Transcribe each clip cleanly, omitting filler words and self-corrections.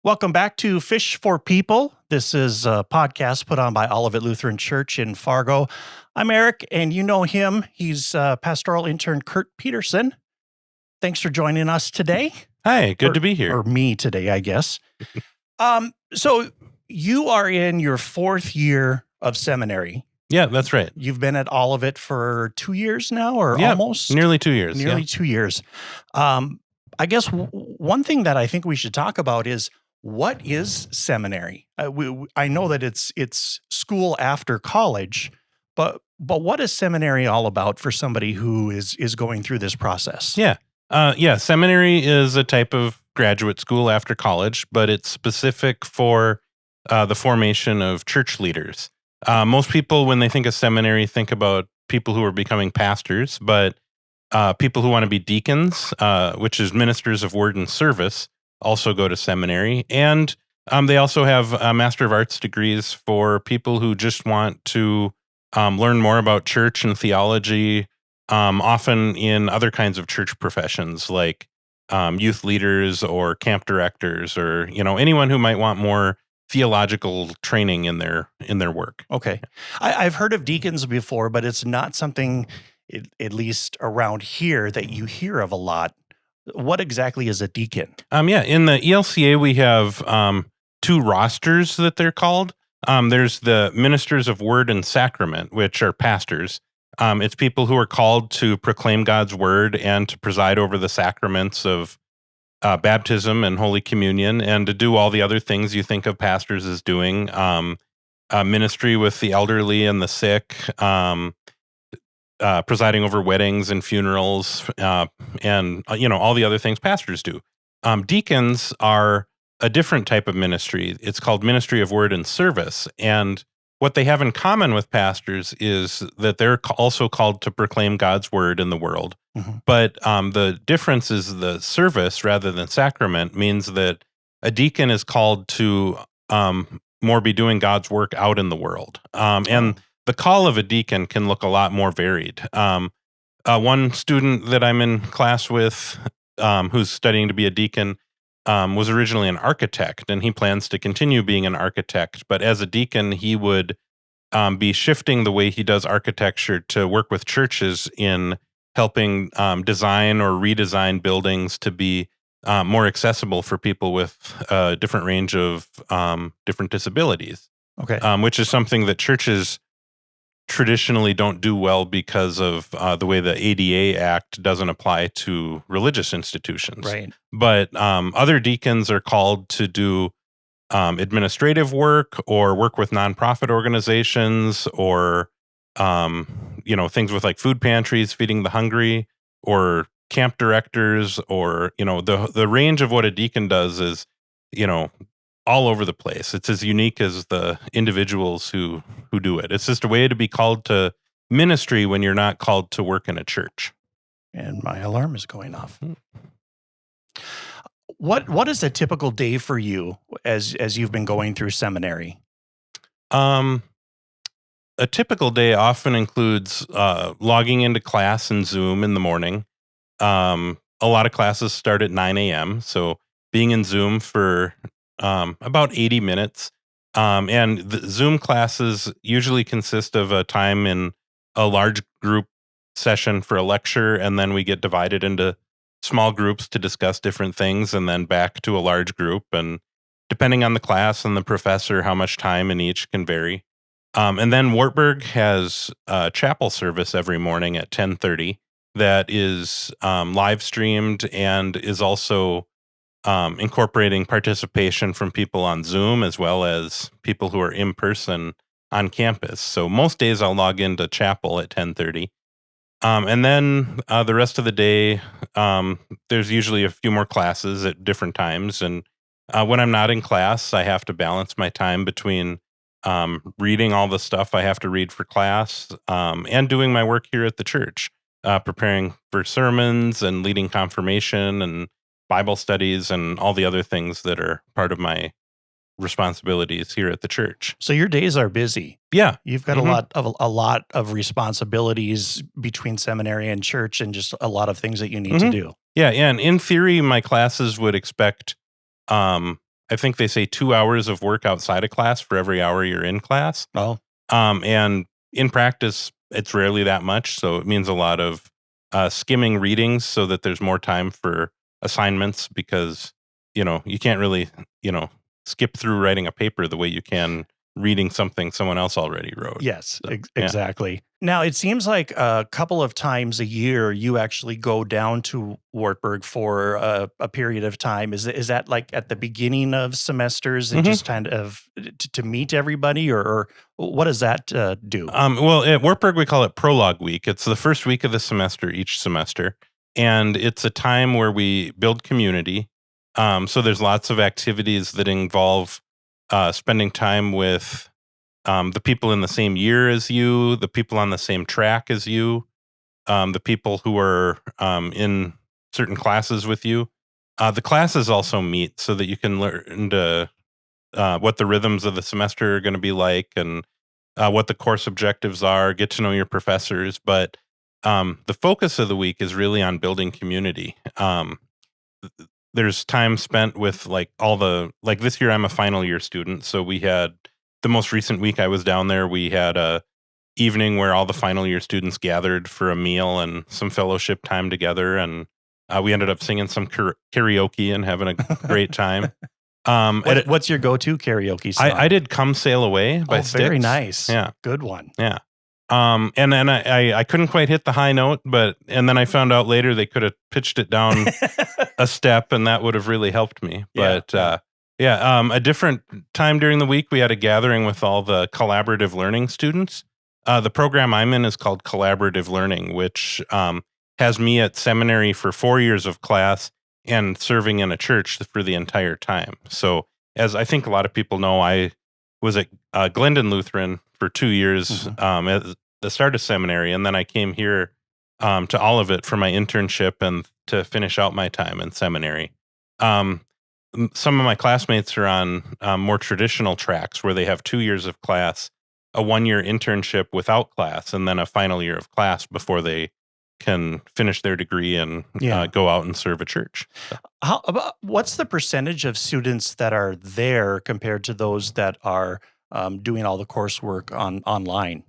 Welcome back to Fish for People. This is a podcast put on by Olivet Lutheran Church in Fargo. I'm Eric, and you know him. He's Pastoral Intern Curt Peterson. Thanks for joining us today. Hi, good to be here. Or me today, I guess. So you are in your fourth year of seminary. Yeah, that's right. You've been at Olivet for 2 years now, or Yeah, almost? Nearly 2 years. Nearly 2 years. I guess one thing that I think we should talk about is, what is seminary? I know that it's school after college, but what is seminary all about for somebody who is going through this process? Seminary is a type of graduate school after college, but it's specific for the formation of church leaders. Most people, when they think of seminary, think about people who are becoming pastors, but people who want to be deacons, which is ministers of word and service, also go to seminary. And they also have Master of Arts degrees for people who just want to learn more about church and theology, often in other kinds of church professions like youth leaders or camp directors, or anyone who might want more theological training in their work. Okay. I've heard of deacons before, but it's not something, at least around here, that you hear of a lot. What exactly is a deacon? In the ELCA, we have two rosters that they're called. There's the ministers of word and sacrament, which are pastors. It's people who are called to proclaim God's word and to preside over the sacraments of baptism and Holy Communion, and to do all the other things you think of pastors as doing. Ministry with the elderly and the sick, presiding over weddings and funerals, and all the other things pastors do. Deacons are a different type of ministry. It's called ministry of word and service, and what they have in common with pastors is that they're also called to proclaim God's word in the world. Mm-hmm. But the difference is the service rather than sacrament means that a deacon is called to more be doing God's work out in the world, and the call of a deacon can look a lot more varied. One student that I'm in class with, who's studying to be a deacon, was originally an architect, and he plans to continue being an architect. But as a deacon, he would be shifting the way he does architecture to work with churches in helping design or redesign buildings to be more accessible for people with a different range of different disabilities. Okay, which is something that churches traditionally don't do well because of the way the ADA Act doesn't apply to religious institutions. Right. But other deacons are called to do administrative work or work with nonprofit organizations, or things with like food pantries, feeding the hungry, or camp directors, or the range of what a deacon does is all over the place. It's as unique as the individuals who do it. It's just a way to be called to ministry when you're not called to work in a church. And my alarm is going off. What is a typical day for you as you've been going through seminary? A typical day often includes logging into class in Zoom in the morning. A lot of classes start at 9 a.m., so being in Zoom for about 80 minutes. And the Zoom classes usually consist of a time in a large group session for a lecture, and then we get divided into small groups to discuss different things, and then back to a large group. And depending on the class and the professor, how much time in each can vary. And then Wartburg has a chapel service every morning at 10:30 that is live streamed and is also incorporating participation from people on Zoom as well as people who are in person on campus. So most days I'll log into chapel at 10:30. And then the rest of the day, there's usually a few more classes at different times. And when I'm not in class, I have to balance my time between reading all the stuff I have to read for class, and doing my work here at the church, preparing for sermons and leading confirmation and Bible studies and all the other things that are part of my responsibilities here at the church. So your days are busy. Yeah. You've got a lot of responsibilities between seminary and church, and just a lot of things that you need to do. Yeah, and in theory, my classes would expect I think they say 2 hours of work outside of class for every hour you're in class. Oh, And in practice, it's rarely that much. So it means a lot of skimming readings so that there's more time for assignments because, you can't really, skip through writing a paper the way you can reading something someone else already wrote. yes, So, yeah. exactly. Now, it seems like a couple of times a year you actually go down to Wartburg for a period of time. Is that like at the beginning of semesters and Mhm. just kind of to meet everybody, or what does that do? Well, at Wartburg, we call it Prologue Week. It's the first week of the semester each semester. And it's a time where we build community. So there's lots of activities that involve spending time with the people in the same year as you, the people on the same track as you, the people who are in certain classes with you. The classes also meet so that you can learn to what the rhythms of the semester are going to be like and what the course objectives are, get to know your professors. But the focus of the week is really on building community. There's time spent with like this year I'm a final year student. So we had the most recent week I was down there, we had a evening where all the final year students gathered for a meal and some fellowship time together. And we ended up singing some karaoke and having a great time. What's your go-to karaoke song? I did "Come Sail Away" by Styx. Very nice. Yeah, Good one. yeah. And then I couldn't quite hit the high note, and then I found out later they could have pitched it down a step, and that would have really helped me. But a different time during the week, we had a gathering with all the collaborative learning students. The program I'm in is called Collaborative Learning, which has me at seminary for 4 years of class and serving in a church for the entire time. So, as I think a lot of people know, I was at Glendon Lutheran for 2 years at the start of seminary, and then I came here to Olivet for my internship and to finish out my time in seminary. Some of my classmates are on more traditional tracks where they have 2 years of class, a 1-year internship without class, and then a final year of class before they can finish their degree and go out and serve a church. So. What's the percentage of students that are there compared to those that are doing all the coursework online?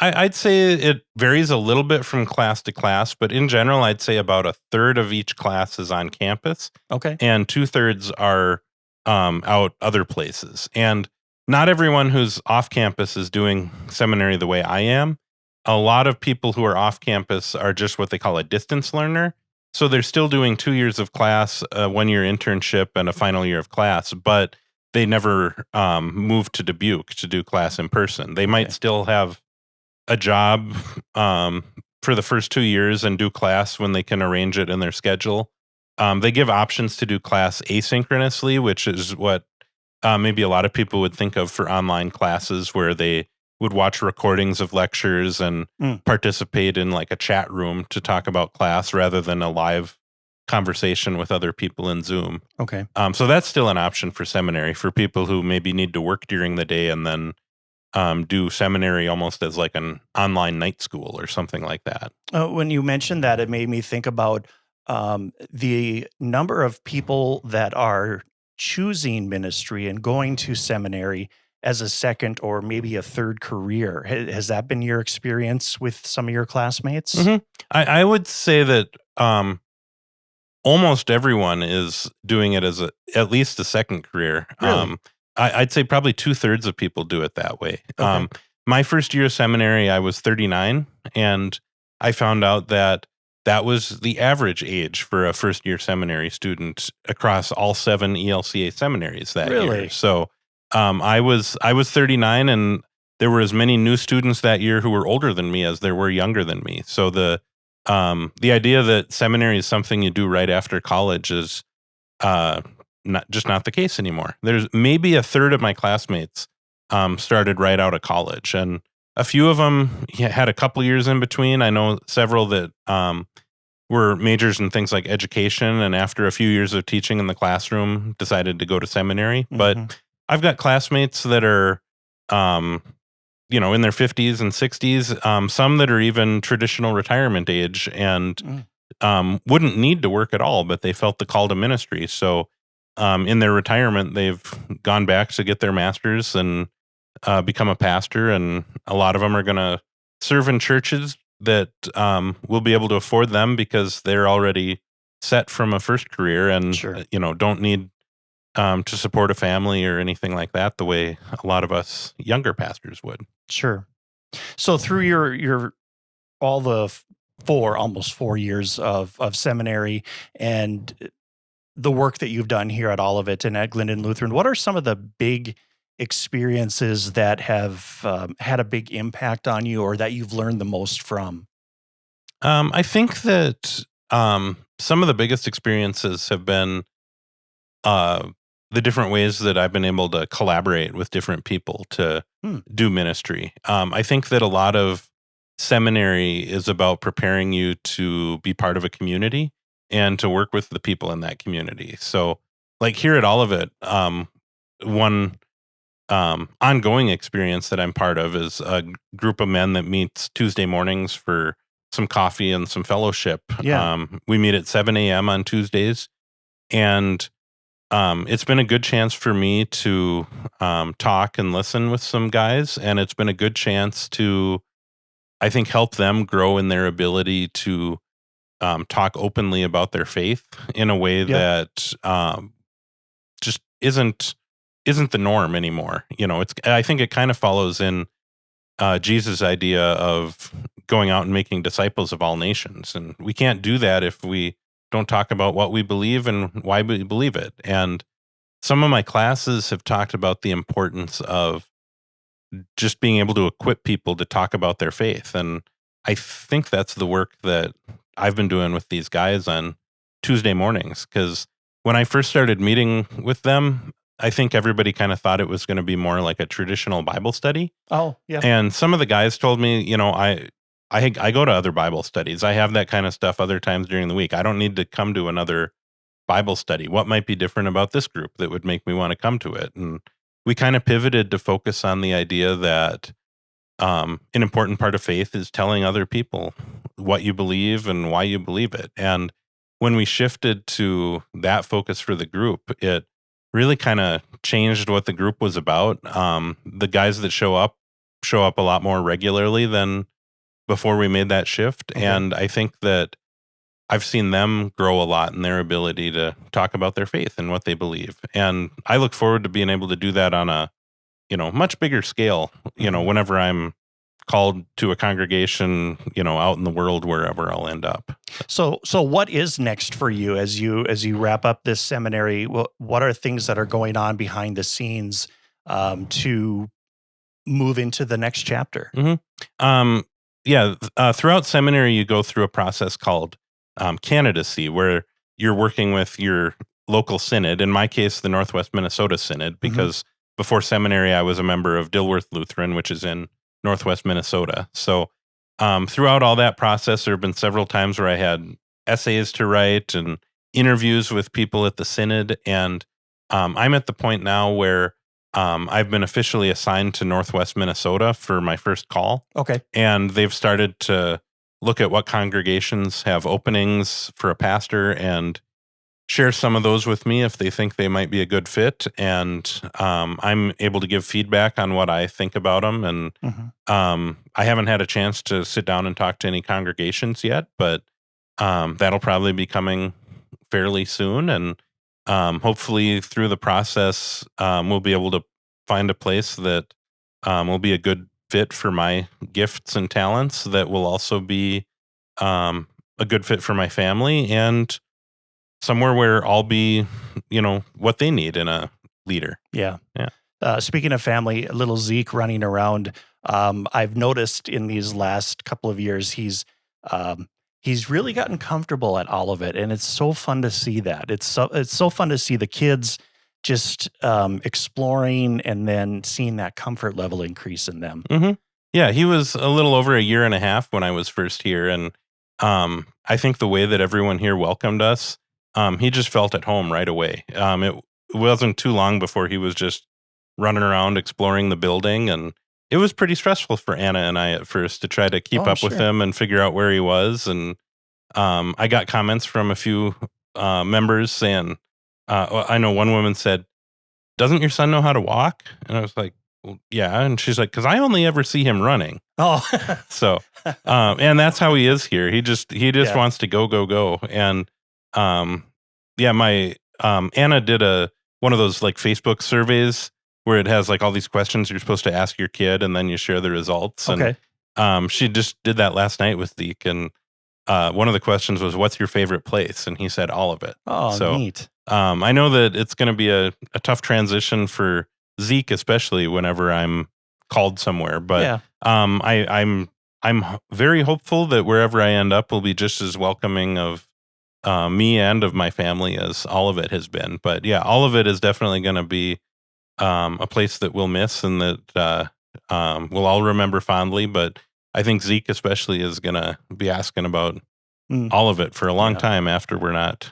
I'd say it varies a little bit from class to class, but in general, I'd say about a third of each class is on campus. Okay. And 2/3 are out other places. And not everyone who's off campus is doing seminary the way I am. A lot of people who are off campus are just what they call a distance learner. So they're still doing 2 years of class, a 1-year internship, and a final year of class, but they never moved to Dubuque to do class in person. They might still have a job for the first 2 years and do class when they can arrange it in their schedule. They give options to do class asynchronously, which is what maybe a lot of people would think of for online classes, where they would watch recordings of lectures and participate in like a chat room to talk about class rather than a live conversation with other people in Zoom. Okay. So that's still an option for seminary for people who maybe need to work during the day and then do seminary almost as like an online night school or something like that. When you mentioned that, it made me think about the number of people that are choosing ministry and going to seminary as a second or maybe a third career. Has that been your experience with some of your classmates? Mm-hmm. I would say that almost everyone is doing it as at least a second career. Really? I'd say probably 2/3 of people do it that way. Okay. My first year of seminary, I was 39, and I found out that was the average age for a first year seminary student across all 7 ELCA seminaries that Really? year. So I was 39, and there were as many new students that year who were older than me as there were younger than me. So the idea that seminary is something you do right after college is not the case anymore. There's maybe a third of my classmates started right out of college, and a few of them had a couple years in between. I know several that were majors in things like education, and after a few years of teaching in the classroom, decided to go to seminary. But I've got classmates that are, in their 50s and 60s, some that are even traditional retirement age and wouldn't need to work at all, but they felt the call to ministry. So in their retirement, they've gone back to get their master's and become a pastor. And a lot of them are going to serve in churches that will be able to afford them because they're already set from a first career and, Sure. don't need to support a family or anything like that the way a lot of us younger pastors would. Sure. So through your all the almost 4 years of seminary and the work that you've done here at Olivet and at Glendon Lutheran, what are some of the big experiences that have had a big impact on you, or that you've learned the most from? I think that some of the biggest experiences have been uh, the different ways that I've been able to collaborate with different people to Hmm. do ministry. I think that a lot of seminary is about preparing you to be part of a community and to work with the people in that community. So, like here at Olivet, one ongoing experience that I'm part of is a group of men that meets Tuesday mornings for some coffee and some fellowship. Yeah. We meet at 7 a.m. on Tuesdays, and it's been a good chance for me to talk and listen with some guys, and it's been a good chance to, I think, help them grow in their ability to talk openly about their faith in a way Yeah. that just isn't the norm anymore. It's I think it kind of follows in Jesus' idea of going out and making disciples of all nations, and we can't do that if we don't talk about what we believe and why we believe it. And some of my classes have talked about the importance of just being able to equip people to talk about their faith. And I think that's the work that I've been doing with these guys on Tuesday mornings. Because when I first started meeting with them, I think everybody kind of thought it was going to be more like a traditional Bible study. Oh, yeah. And some of the guys told me, I go to other Bible studies. I have that kind of stuff other times during the week. I don't need to come to another Bible study. What might be different about this group that would make me want to come to it? And we kind of pivoted to focus on the idea that an important part of faith is telling other people what you believe and why you believe it. And when we shifted to that focus for the group, it really kind of changed what the group was about. The guys that show up a lot more regularly than before we made that shift. Okay. And I think that I've seen them grow a lot in their ability to talk about their faith and what they believe. And I look forward to being able to do that on a, much bigger scale, Mhm. whenever I'm called to a congregation, out in the world, wherever I'll end up. So what is next for you as you wrap up this seminary? What are things that are going on behind the scenes to move into the next chapter? hmm yeah. Throughout seminary, you go through a process called candidacy, where you're working with your local synod. In my case, the Northwest Minnesota Synod, Mhm. because before seminary, I was a member of Dilworth Lutheran, which is in Northwest Minnesota. So throughout all that process, there have been several times where I had essays to write and interviews with people at the synod. And I'm at the point now where I've been officially assigned to Northwest Minnesota for my first call. Okay. And they've started to look at what congregations have openings for a pastor and share some of those with me if they think they might be a good fit. And I'm able to give feedback on what I think about them. And Mhm. I haven't had a chance to sit down and talk to any congregations yet, but that'll probably be coming fairly soon. And hopefully through the process, we'll be able to find a place that will be a good fit for my gifts and talents, that will also be a good fit for my family, and somewhere where I'll be, what they need in a leader. Yeah. Yeah. Speaking of family, little Zeke running around. I've noticed in these last couple of years, um, he's really gotten comfortable at all of it, and it's so fun to see that. It's so fun to see the kids just exploring, and then seeing that comfort level increase in them. hmm Yeah, he was a little over a year and a half when I was first here, and I think the way that everyone here welcomed us, he just felt at home right away. It wasn't too long before he was just running around exploring the building, and it was pretty stressful for Anna and I at first to try to keep Oh, up with sure. him and figure out where he was. And I got comments from a few members saying, Well, I know one woman said, "Doesn't your son know how to walk?" And I was like, "Well, yeah." And she's like, "'Cause I only ever see him running." Oh, So, and that's how he is here. He just yeah. wants to go, go, go. And, um, yeah, my, Anna did one of those like Facebook surveys where it has like all these questions you're supposed to ask your kid and then you share the results. And, Okay. she just did that last night with Zeke. And, one of the questions was, "What's your favorite place?" And he said all of it. Oh, So, neat. I know that it's going to be a tough transition for Zeke, especially whenever I'm called somewhere. But, Yeah. I'm very hopeful that wherever I end up will be just as welcoming of me and of my family as all of it has been. But yeah, all of it is definitely going to be a place that we'll miss and that we'll all remember fondly. But I think Zeke especially is going to be asking about Mm, all of it for a long yeah. time after we're not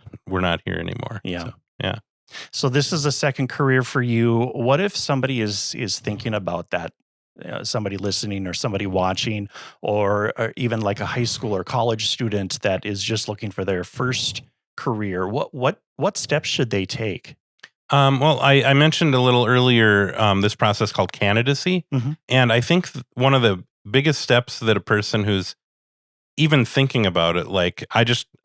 here anymore. Yeah. So yeah. So this is a second career for you. What if somebody is thinking about that? Somebody listening or somebody watching, or even like a high school or college student that is just looking for their first career. What steps should they take? Well, I mentioned a little earlier this process called candidacy, Hmm. and I think one of the biggest steps that a person who's even thinking about it, like I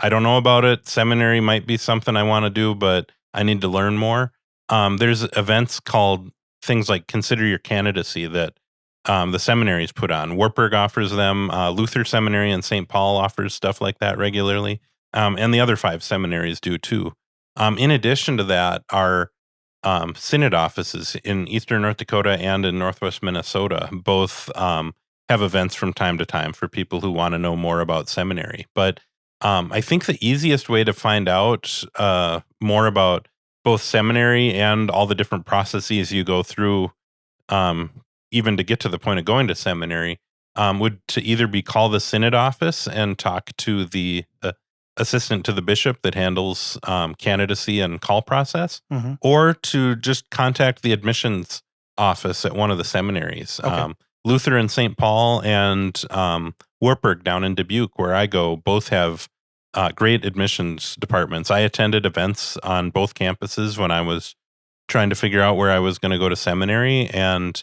don't know about it. Seminary might be something I want to do, but I need to learn more. There's events called things like Consider Your Candidacy that the seminaries put on. Wartburg offers them. Luther Seminary and St. Paul offers stuff like that regularly, and the other 5 seminaries do too. In addition to that, our synod offices in eastern North Dakota and in northwest Minnesota both have events from time to time for people who want to know more about seminary. But I think the easiest way to find out more about both seminary and all the different processes you go through, um, even to get to the point of going to seminary, would to either be call the synod office and talk to the assistant to the bishop that handles candidacy and call process, Hmm. or to just contact the admissions office at one of the seminaries. Okay. Luther in St. Paul and Wartburg down in Dubuque, where I go, both have great admissions departments. I attended events on both campuses when I was trying to figure out where I was going to go to seminary. And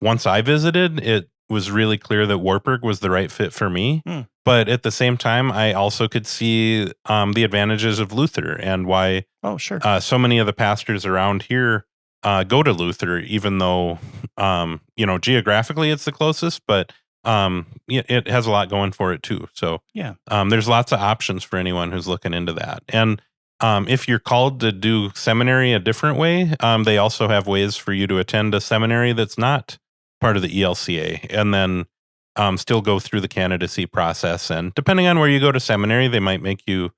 once I visited, it was really clear that Wartburg was the right fit for me. Hmm. But at the same time, I also could see the advantages of Luther and why Oh, sure. so many of the pastors around here go to Luther, even though geographically it's the closest, but it has a lot going for it too. So Yeah. there's lots of options for anyone who's looking into that. And if you're called to do seminary a different way, they also have ways for you to attend a seminary that's not part of the ELCA, and then still go through the candidacy process. And depending on where you go to seminary, they might make you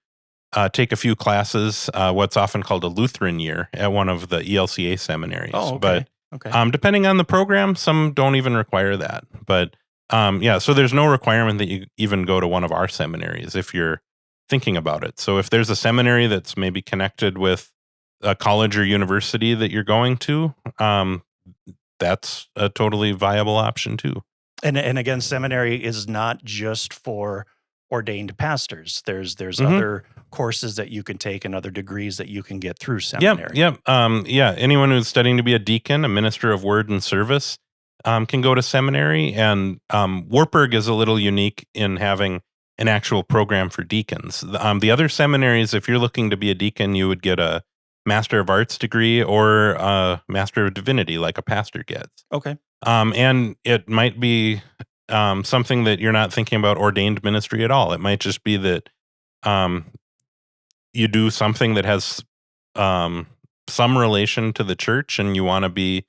take a few classes, what's often called a Lutheran year at one of the ELCA seminaries. Oh, But okay. Okay. depending on the program, some don't even require that. But yeah, so there's no requirement that you even go to one of our seminaries if you're thinking about it. So if there's a seminary that's maybe connected with a college or university that you're going to, that's a totally viable option too. And again, seminary is not just for ordained pastors. There's Hmm. other courses that you can take and other degrees that you can get through Yep, seminary. yep. Yeah, anyone who's studying to be a deacon, a minister of word and service, can go to seminary. And Wartburg is a little unique in having an actual program for deacons. The other seminaries, if you're looking to be a deacon, you would get a Master of Arts degree or a Master of Divinity, like a pastor gets. Okay. And it might be something that you're not thinking about ordained ministry at all. It might just be that um, you do something that has um, some relation to the church and you want to be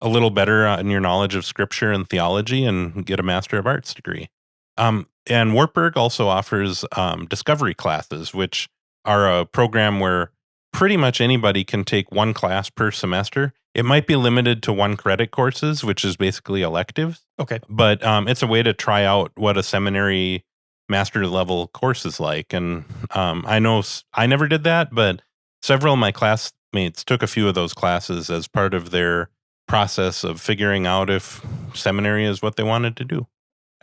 a little better in your knowledge of scripture and theology and get a Master of Arts degree. And Wartburg also offers discovery classes, which are a program where pretty much anybody can take one class per semester. It might be limited to 1 credit courses, which is basically electives, Okay. but it's a way to try out what a seminary master level course is like. And I know I never did that, but several of my classmates took a few of those classes as part of their process of figuring out if seminary is what they wanted to do.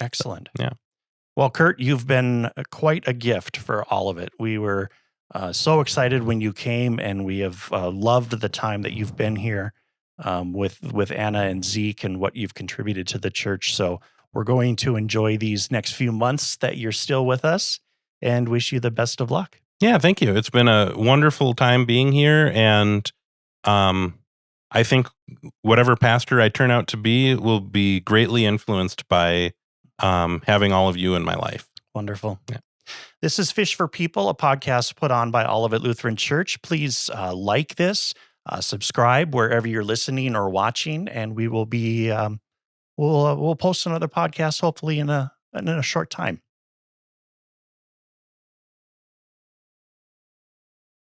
Excellent. Yeah. Well, Kurt, you've been quite a gift for all of it. We were So excited when you came, and we have loved the time that you've been here with Anna and Zeke and what you've contributed to the church. So we're going to enjoy these next few months that you're still with us, and wish you the best of luck. Yeah, thank you. It's been a wonderful time being here, and I think whatever pastor I turn out to be will be greatly influenced by having all of you in my life. Wonderful. Yeah. This is Fish for People, a podcast put on by Olivet Lutheran Church. Please like this, subscribe wherever you're listening or watching, and we will be we'll post another podcast hopefully in a short time.